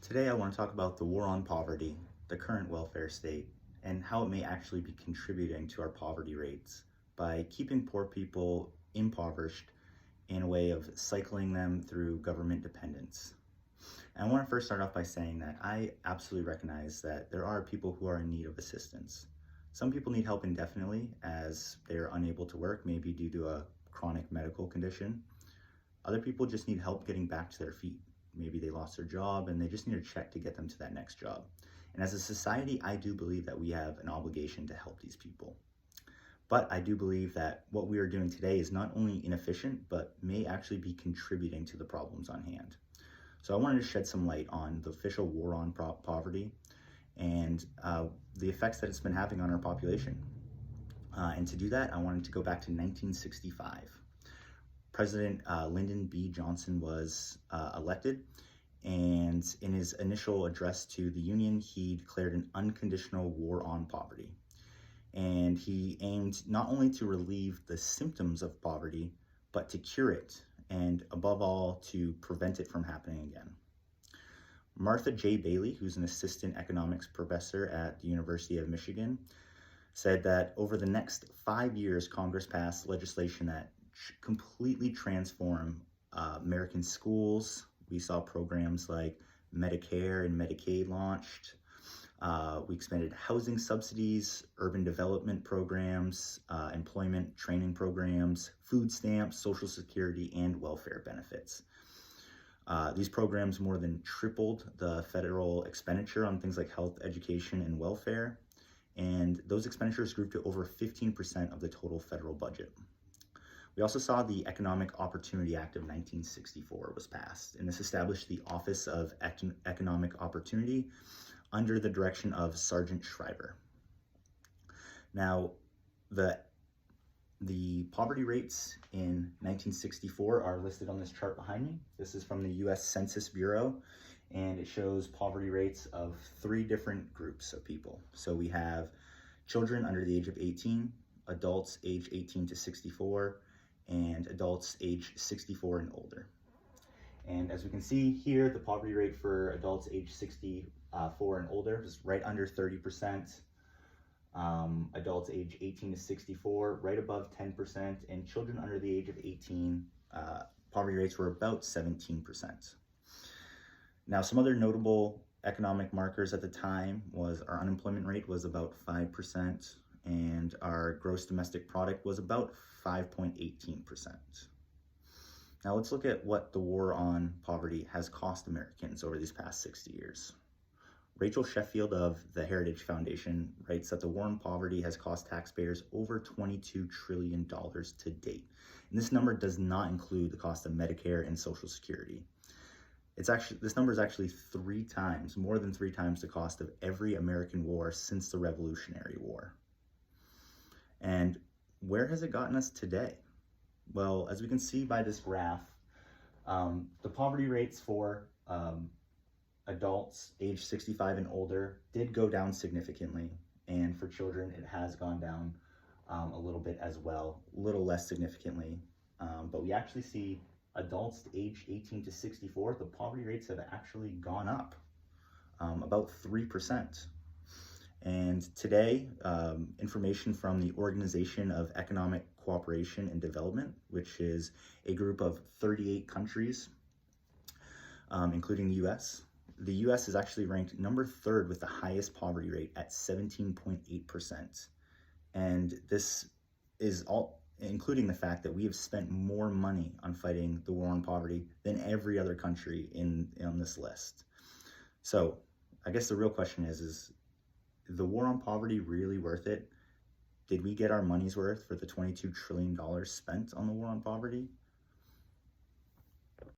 Today I want to talk about the war on poverty, the current welfare state, and how it may actually be contributing to our poverty rates by keeping poor people impoverished in a way of cycling them through government dependence. And I want to first start off by saying that I absolutely recognize that there are people who are in need of assistance. Some people need help indefinitely as they are unable to work, maybe due to a chronic medical condition. Other people just need help getting back to their feet. Maybe they lost their job and they just need a check to get them to that next job. And as a society, I do believe that we have an obligation to help these people. But I do believe that what we are doing today is not only inefficient, but may actually be contributing to the problems on hand. So I wanted to shed some light on the official war on poverty and the effects that it's been having on our population. And to do that, I wanted to go back to 1965. President Lyndon B. Johnson was elected, and in his initial address to the Union, he declared an unconditional war on poverty. And he aimed not only to relieve the symptoms of poverty, but to cure it, and above all, to prevent it from happening again. Martha J. Bailey, who's an assistant economics professor at the University of Michigan, said that over the next 5 years, Congress passed legislation that completely transform American schools. We saw programs like Medicare and Medicaid launched. We expanded housing subsidies, urban development programs, employment training programs, food stamps, Social Security, and welfare benefits. These programs more than tripled the federal expenditure on things like health, education, and welfare. And those expenditures grew to over 15% of the total federal budget. We also saw the Economic Opportunity Act of 1964 was passed, and this established the Office of Economic Opportunity under the direction of Sergeant Schreiber. Now, the poverty rates in 1964 are listed on this chart behind me. This is from the U.S. Census Bureau, and it shows poverty rates of 3 different groups of people. So we have children under the age of 18, adults age 18 to 64, and adults age 64 and older. And as we can see here, the poverty rate for adults age 64 and older is right under 30%. Adults age 18 to 64, right above 10%, and children under the age of 18, poverty rates were about 17%. Now, some other notable economic markers at the time was our unemployment rate was about 5%, and our gross domestic product was about 5.18%. Now let's look at what the war on poverty has cost Americans over these past 60 years. Rachel Sheffield of the Heritage Foundation writes that the war on poverty has cost taxpayers over $22 trillion to date. And this number does not include the cost of Medicare and Social Security. This number is actually more than three times the cost of every American war since the Revolutionary War. And where has it gotten us today? Well, as we can see by this graph, the poverty rates for adults age 65 and older did go down significantly. And for children, it has gone down a little bit as well, a little less significantly. But we actually see adults age 18 to 64, the poverty rates have actually gone up about 3%. And today, information from the Organization of Economic Cooperation and Development, which is a group of 38 countries, including the U.S. The U.S. is actually ranked number 3rd with the highest poverty rate at 17.8%. And this is all including the fact that we have spent more money on fighting the war on poverty than every other country on this list. So I guess the real question is the war on poverty really worth it? Did we get our money's worth for the $22 trillion spent on the war on poverty?